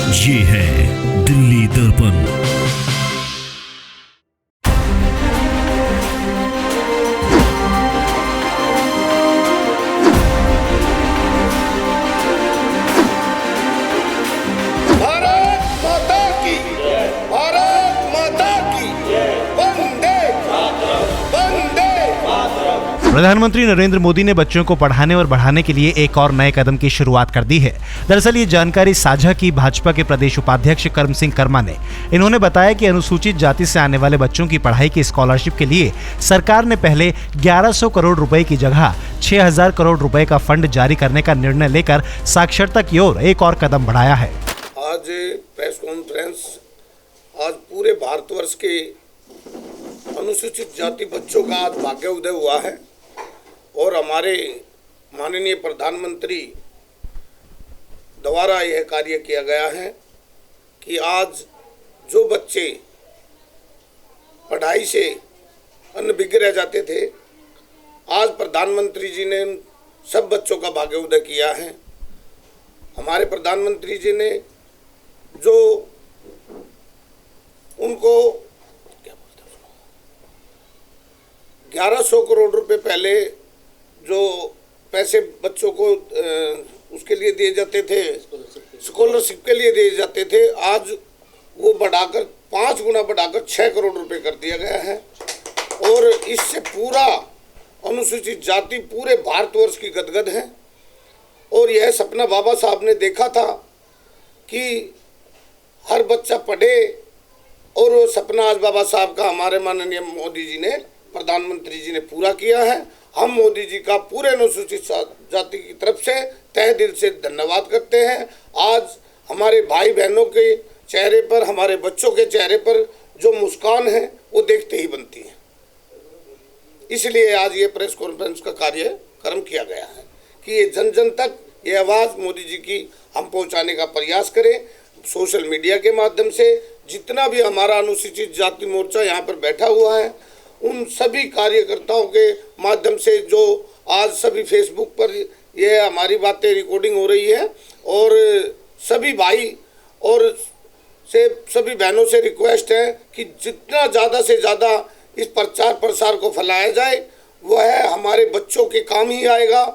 ये है दिल्ली दर्पण। प्रधानमंत्री नरेंद्र मोदी ने बच्चों को पढ़ाने और बढ़ाने के लिए एक और नए कदम की शुरुआत कर दी है। दरअसल ये जानकारी साझा की भाजपा के प्रदेश उपाध्यक्ष कर्म सिंह कर्मा ने। इन्होंने बताया कि अनुसूचित जाति से आने वाले बच्चों की पढ़ाई की स्कॉलरशिप के लिए सरकार ने पहले 1100 करोड़ रुपए की जगह 6000 करोड़ रुपए का फंड जारी करने का निर्णय लेकर साक्षरता की ओर एक और कदम बढ़ाया है। आज प्रेस कॉन्फ्रेंस आज पूरे भारतवर्ष के अनुसूचित जाति बच्चों का आज भाग्य उदय हुआ है और हमारे माननीय प्रधानमंत्री द्वारा यह कार्य किया गया है कि आज जो बच्चे पढ़ाई से अनभिज्ञ रह जाते थे, आज प्रधानमंत्री जी ने सब बच्चों का भाग्य उदय किया है। हमारे प्रधानमंत्री जी ने जो उनको 1100 करोड़ रुपए पहले जो पैसे बच्चों को उसके लिए दिए जाते थे, स्कॉलरशिप के लिए दिए जाते थे, आज वो बढ़ाकर 5 गुना बढ़ाकर 6 करोड़ रुपए कर दिया गया है। और इससे पूरा अनुसूचित जाति पूरे भारतवर्ष की गदगद है। और यह सपना बाबा साहब ने देखा था कि हर बच्चा पढ़े, और वो सपना आज बाबा साहब का हमारे माननीय मोदी जी ने, प्रधानमंत्री जी ने पूरा किया है। हम मोदी जी का पूरे अनुसूचित जाति की तरफ से तहे दिल से धन्यवाद करते हैं। आज हमारे भाई बहनों के चेहरे पर, हमारे बच्चों के चेहरे पर जो मुस्कान है वो देखते ही बनती है। इसलिए आज ये प्रेस कॉन्फ्रेंस का कार्यक्रम किया गया है कि ये जन जन तक ये आवाज़ मोदी जी की हम पहुंचाने का प्रयास करें। सोशल मीडिया के माध्यम से जितना भी हमारा अनुसूचित जाति मोर्चा यहाँ पर बैठा हुआ है, उन सभी कार्यकर्ताओं के माध्यम से जो आज सभी फेसबुक पर ये हमारी बातें रिकॉर्डिंग हो रही है, और सभी भाई और से सभी बहनों से रिक्वेस्ट है कि जितना ज़्यादा से ज़्यादा इस प्रचार प्रसार को फैलाया जाए, वह हमारे बच्चों के काम ही आएगा।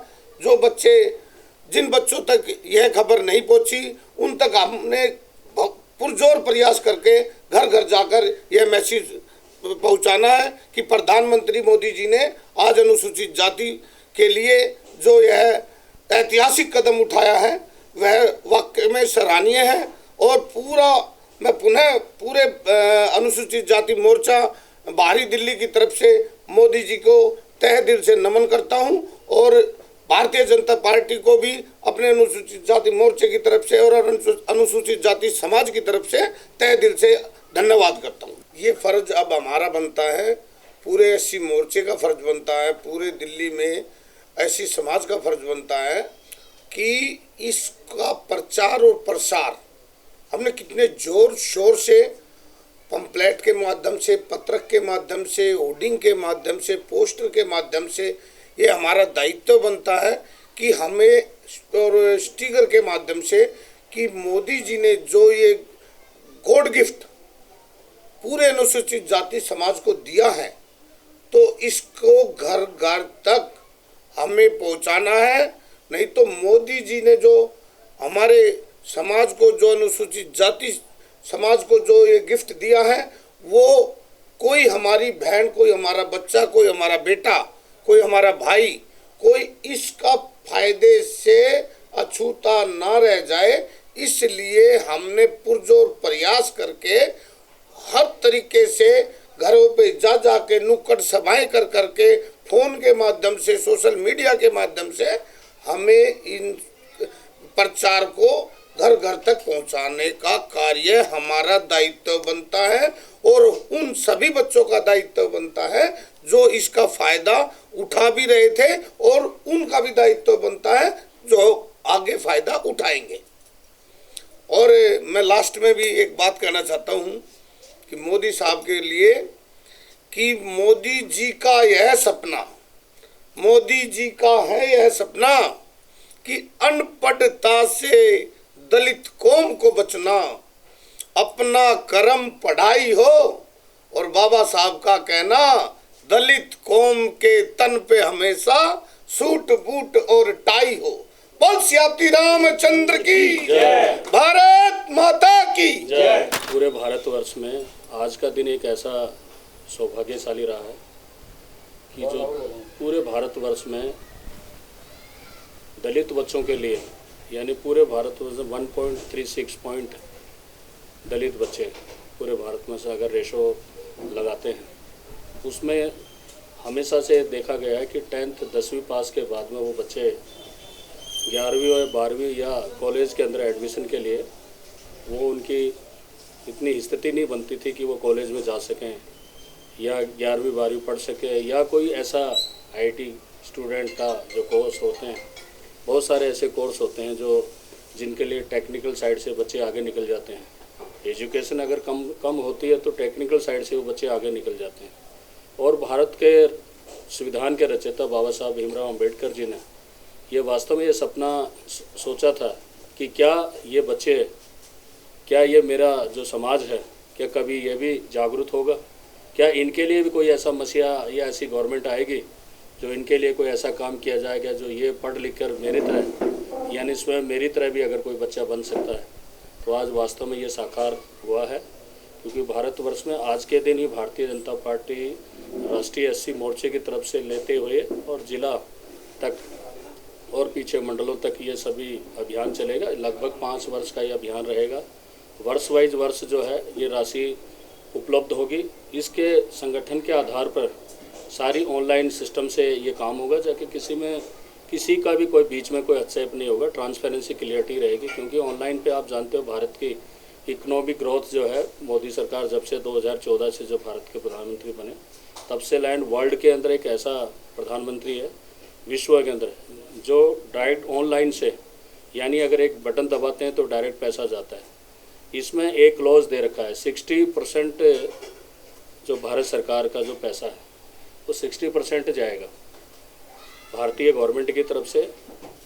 जो बच्चे, जिन बच्चों तक यह खबर नहीं पहुंची, उन तक हमने पुरजोर प्रयास करके घर घर जाकर यह मैसेज पहुंचाना है कि प्रधानमंत्री मोदी जी ने आज अनुसूचित जाति के लिए जो यह ऐतिहासिक कदम उठाया है वह वाकई में सराहनीय है। और मैं पुनः पूरे अनुसूचित जाति मोर्चा बाहरी दिल्ली की तरफ से मोदी जी को तहे दिल से नमन करता हूं, और भारतीय जनता पार्टी को भी अपने अनुसूचित जाति मोर्चे की तरफ से और अनुसूचित जाति समाज की तरफ से तहे दिल से धन्यवाद करता हूँ। ये फर्ज अब हमारा बनता है, पूरे एससी मोर्चे का फर्ज बनता है, पूरे दिल्ली में एससी समाज का फर्ज बनता है कि इसका प्रचार और प्रसार हमने कितने जोर शोर से पंपलेट के माध्यम से, पत्रक के माध्यम से, होर्डिंग के माध्यम से, पोस्टर के माध्यम से, ये हमारा दायित्व बनता है कि हमें, और स्टिकर के माध्यम से, कि मोदी जी ने जो ये गॉड गिफ्ट पूरे अनुसूचित जाति समाज को दिया है, तो इसको घर घर तक हमें पहुंचाना है। नहीं तो मोदी जी ने जो हमारे समाज को, जो अनुसूचित जाति समाज को जो ये गिफ्ट दिया है, वो कोई हमारी बहन, कोई हमारा बच्चा, कोई हमारा बेटा, कोई हमारा भाई, कोई इसका फायदे से अछूता ना रह जाए। इसलिए हमने पुरजोर प्रयास करके हर तरीके से घरों पे जा के नुक्कड़ सभाएं कर करके, फोन के माध्यम से, सोशल मीडिया के माध्यम से हमें इन प्रचार को घर घर तक पहुंचाने का कार्य हमारा दायित्व बनता है। और उन सभी बच्चों का दायित्व बनता है जो इसका फायदा उठा भी रहे थे, और उनका भी दायित्व बनता है जो आगे फायदा उठाएंगे। और मैं लास्ट में भी एक बात कहना चाहता हूं कि मोदी साहब के लिए, कि मोदी जी का यह सपना, मोदी जी का है यह सपना कि अनपढ़ता से दलित कौम को बचना, अपना कर्म पढ़ाई हो, और बाबा साहब का कहना दलित कौम के तन पे हमेशा सूट बूट और टाई हो। बोल सियाती रामचंद्र की जय, भारत माता की जय। पूरे भारतवर्ष में आज का दिन एक ऐसा सौभाग्यशाली रहा है कि जो पूरे भारतवर्ष में दलित बच्चों के लिए, यानी पूरे भारतवर्ष में 1.36 पॉइंट दलित बच्चे पूरे भारत में से अगर रेशो लगाते हैं, उसमें हमेशा से देखा गया है कि 10वीं पास के बाद में वो बच्चे 11वीं और 12वीं या कॉलेज के अंदर एडमिशन के लिए वो उनकी इतनी स्थिति नहीं बनती थी कि वो कॉलेज में जा सकें या 11वीं 12वीं पढ़ सके, या कोई ऐसा आईटी स्टूडेंट का जो कोर्स होते हैं, बहुत सारे ऐसे कोर्स होते हैं जो जिनके लिए टेक्निकल साइड से बच्चे आगे निकल जाते हैं। एजुकेशन अगर कम होती है तो टेक्निकल साइड से वो बच्चे आगे निकल जाते हैं। और भारत के संविधान के रचयिता बाबा साहब भीमराव अंबेडकर जी ने ये वास्तव में ये सपना सोचा था कि क्या ये बच्चे, क्या ये मेरा जो समाज है, क्या कभी ये भी जागरूक होगा, क्या इनके लिए भी कोई ऐसा मसीहा या ऐसी गवर्नमेंट आएगी जो इनके लिए कोई ऐसा काम किया जाएगा जो ये पढ़ लिख कर मेरी तरह, यानी स्वयं मेरी तरह भी अगर कोई बच्चा बन सकता है। तो आज वास्तव में ये साकार हुआ है, क्योंकि भारतवर्ष में आज के दिन ही भारतीय जनता पार्टी राष्ट्रीय एससी मोर्चे की तरफ से लेते हुए और जिला तक और पीछे मंडलों तक ये सभी अभियान चलेगा। लगभग 5 वर्ष का ये अभियान रहेगा। वर्ष वाइज वर्ष जो है ये राशि उपलब्ध होगी। इसके संगठन के आधार पर सारी ऑनलाइन सिस्टम से ये काम होगा, जाके किसी का भी कोई बीच में कोई हस्तक्षेप नहीं होगा, ट्रांसपेरेंसी क्लियरिटी रहेगी। क्योंकि ऑनलाइन पे आप जानते हो भारत की इकोनॉमिक ग्रोथ जो है, मोदी सरकार जब से 2014 से जो भारत के प्रधानमंत्री बने तब से लैंड वर्ल्ड के अंदर एक ऐसा प्रधानमंत्री है विश्व के अंदर जो डायरेक्ट ऑनलाइन से, यानी अगर एक बटन दबाते हैं तो डायरेक्ट पैसा जाता है। इसमें एक क्लॉज दे रखा है 60% जो भारत सरकार का जो पैसा है वो 60% जाएगा भारतीय गवर्नमेंट की तरफ से,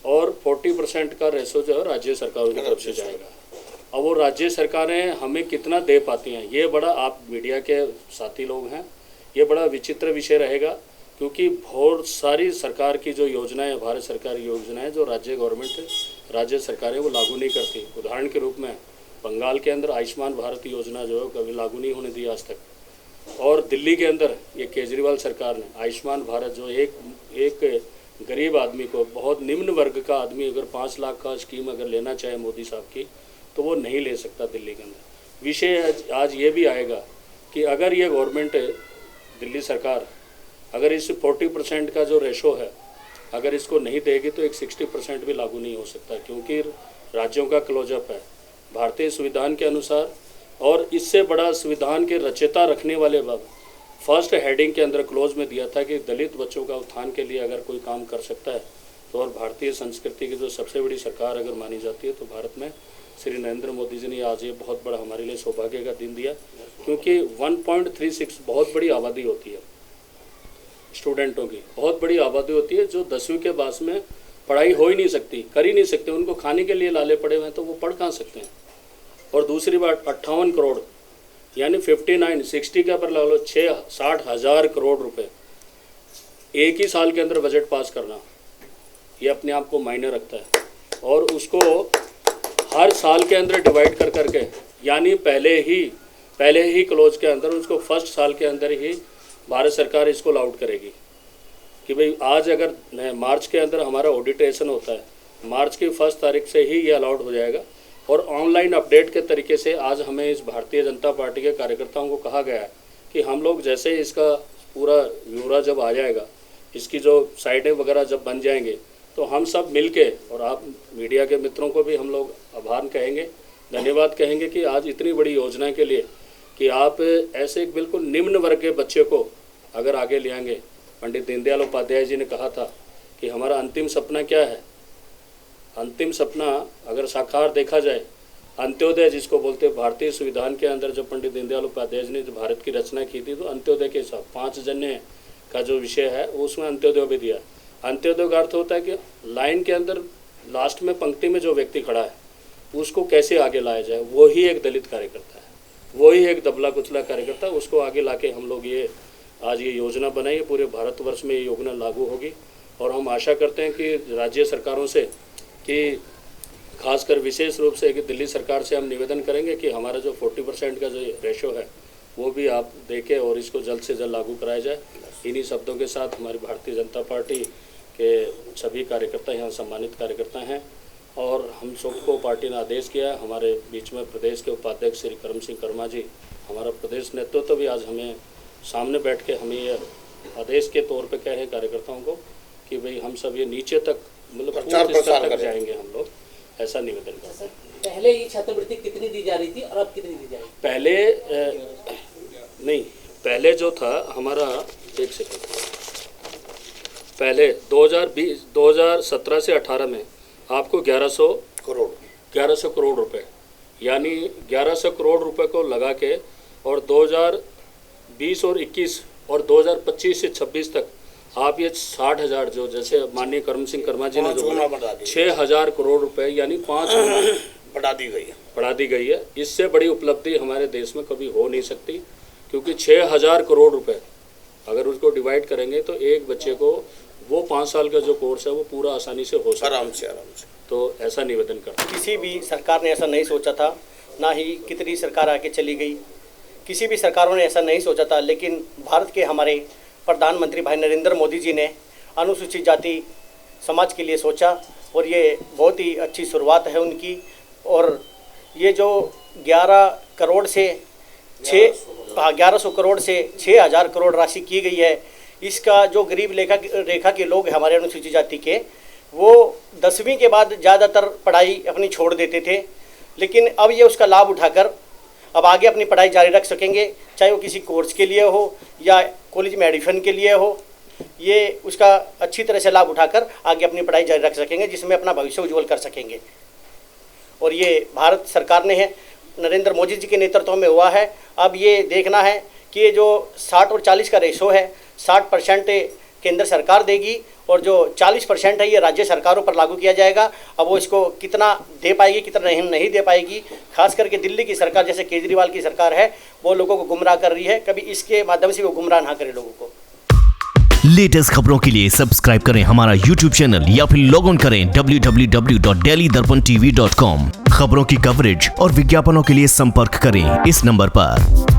और 40% का रेशो जो है राज्य सरकारों की तरफ से जाएगा। अब वो राज्य सरकारें हमें कितना दे पाती हैं, ये बड़ा, आप मीडिया के साथी लोग हैं, ये बड़ा विचित्र विषय रहेगा। क्योंकि बहुत सारी सरकार की जो योजनाएं, भारत सरकार की योजनाएं जो राज्य सरकारें वो लागू नहीं करती। उदाहरण के रूप में बंगाल के अंदर आयुष्मान भारत योजना जो है कभी लागू नहीं होने दी आज तक। और दिल्ली के अंदर ये केजरीवाल सरकार ने आयुष्मान भारत जो एक गरीब आदमी को, बहुत निम्न वर्ग का आदमी अगर 5 लाख का स्कीम अगर लेना चाहे मोदी साहब की, तो वो नहीं ले सकता दिल्ली के अंदर। विषय आज ये भी आएगा कि अगर ये गवर्नमेंट, दिल्ली सरकार अगर इस 40% का जो रेशो है अगर इसको नहीं देगी तो एक 60% भी लागू नहीं हो सकता, क्योंकि राज्यों का क्लोजअप है भारतीय संविधान के अनुसार। और इससे बड़ा संविधान के रचयिता रखने वाले फर्स्ट हेडिंग के अंदर क्लोज में दिया था कि दलित बच्चों का उत्थान के लिए अगर कोई काम कर सकता है तो, और भारतीय संस्कृति की जो सबसे बड़ी सरकार अगर मानी जाती है तो भारत में श्री नरेंद्र मोदी जी ने आज ये बहुत बड़ा हमारे लिए सौभाग्य का दिन दिया। क्योंकि 1.36 बहुत बड़ी आबादी होती है, स्टूडेंटों की बहुत बड़ी आबादी होती है जो 10वीं के बाद में पढ़ाई हो ही नहीं सकती, कर ही नहीं सकते, उनको खाने के लिए लाले पड़े हुए हैं, तो वो पढ़ कहाँ सकते हैं। और दूसरी बात 58 करोड़ यानी 60 के ऊपर लगा लो 60 हज़ार करोड़ रुपए एक ही साल के अंदर बजट पास करना, ये अपने आप को मायने रखता है। और उसको हर साल के अंदर डिवाइड कर करके, यानी पहले ही क्लोज के अंदर उसको फर्स्ट साल के अंदर ही भारत सरकार इसको अलाउड करेगी कि भाई आज अगर मार्च के अंदर हमारा ऑडिटेशन होता है, मार्च की 1 तारीख से ही ये अलाउड हो जाएगा। और ऑनलाइन अपडेट के तरीके से आज हमें इस भारतीय जनता पार्टी के कार्यकर्ताओं को कहा गया है कि हम लोग जैसे इसका पूरा ब्यौरा जब आ जाएगा, इसकी जो साइटें वगैरह जब बन जाएंगे, तो हम सब मिलके, और आप मीडिया के मित्रों को भी हम लोग आभार कहेंगे, धन्यवाद कहेंगे कि आज इतनी बड़ी योजना के लिए कि आप ऐसे एक बिल्कुल निम्न वर्ग के बच्चे को अगर आगे ले आएंगे। पंडित दीनदयाल उपाध्याय जी ने कहा था कि हमारा अंतिम सपना क्या है, अंतिम सपना अगर साकार देखा जाए, अंत्योदय जिसको बोलते हैं, भारतीय संविधान के अंदर जो पंडित दीनदयाल उपाध्याय जी ने जो भारत की रचना की थी, तो अंत्योदय के हिसाब 5 जन्य का जो विषय है उसमें अंत्योदय भी दिया। अंत्योदय का अर्थ होता है कि लाइन के अंदर लास्ट में पंक्ति में जो व्यक्ति खड़ा है उसको कैसे आगे लाया जाए, वो ही एक दलित कार्यकर्ता है, वो ही एक दबला कुचला कार्यकर्ता है। उसको आगे लाके हम लोग ये आज ये योजना बनाई है, पूरे भारतवर्ष में ये योजना लागू होगी। और हम आशा करते हैं कि राज्य सरकारों से, कि खासकर विशेष रूप से कि दिल्ली सरकार से हम निवेदन करेंगे कि हमारा जो 40% का जो रेशो है वो भी आप देखें और इसको जल्द से जल्द लागू कराया जाए। इन्हीं शब्दों के साथ हमारी भारतीय जनता पार्टी के सभी कार्यकर्ता यहाँ सम्मानित कार्यकर्ता हैं और हम सबको पार्टी ने आदेश किया है। हमारे बीच में प्रदेश के उपाध्यक्ष श्री करम सिंह कर्मा जी, हमारा प्रदेश नेतृत्व भी आज हमें सामने बैठ के हमें ये आदेश के तौर पे कहे कार्यकर्ताओं को कि भाई हम सब ये नीचे तक मतलब प्रचार प्रसार तक जाएंगे हम लोग, ऐसा निवेदन करते हैं। पहले ये छात्रवृत्ति कितनी दी जा रही थी और अब कितनी दी जा रही है? पहले जो था हमारा, एक सेकंड, पहले 2017 से 18 में आपको 1100 करोड़ रुपए, यानी 1100 करोड़ रुपए को लगा के और 2020 और 21 और 2025 से 26 तक आप ये 60,000 जो जैसे माननीय करम सिंह कर्मा जी ने जो 6,000 करोड़ रुपए यानी 5 गुना बढ़ा दी गई है। इससे बड़ी उपलब्धि हमारे देश में कभी हो नहीं सकती, क्योंकि 6,000 करोड़ रुपए अगर उसको डिवाइड करेंगे तो एक बच्चे को वो 5 साल का जो कोर्स है वो पूरा आसानी से हो सकता है, आराम से। तो ऐसा निवेदन करते हैं। किसी भी सरकार ने ऐसा नहीं सोचा था, ना ही कितनी सरकार आके चली गई, किसी भी सरकारों ने ऐसा नहीं सोचा था। लेकिन भारत के हमारे प्रधानमंत्री भाई नरेंद्र मोदी जी ने अनुसूचित जाति समाज के लिए सोचा और ये बहुत ही अच्छी शुरुआत है उनकी। और ये जो 1100 करोड़ से 6,000 करोड़ राशि की गई है, इसका जो गरीब रेखा के लोग हमारे अनुसूचित जाति के, वो 10वीं के बाद ज़्यादातर पढ़ाई अपनी छोड़ देते थे, लेकिन अब ये उसका लाभ उठाकर अब आगे अपनी पढ़ाई जारी रख सकेंगे, चाहे वो किसी कोर्स के लिए हो या कॉलेज में एडमिशन के लिए हो। ये उसका अच्छी तरह से लाभ उठाकर आगे अपनी पढ़ाई जारी रख सकेंगे, जिसमें अपना भविष्य उज्ज्वल कर सकेंगे। और ये भारत सरकार ने है, नरेंद्र मोदी जी के नेतृत्व में हुआ है। अब ये देखना है कि ये जो 60 और 40 का रेशो है, 60% केंद्र सरकार देगी और जो 40% है ये राज्य सरकारों पर लागू किया जाएगा। अब वो इसको कितना दे पाएगी, कितना नहीं दे पाएगी। खास करके दिल्ली की सरकार, जैसे केजरीवाल की सरकार है, वो लोगों को गुमराह कर रही है। कभी इसके माध्यम से वो गुमराह ना करे लोगों को। लेटेस्ट खबरों के लिए सब्सक्राइब करें हमारा YouTube चैनल या फिर लॉग ऑन करें www.delhidarpantv.com। खबरों की कवरेज और विज्ञापनों के लिए संपर्क करें इस नंबर पर।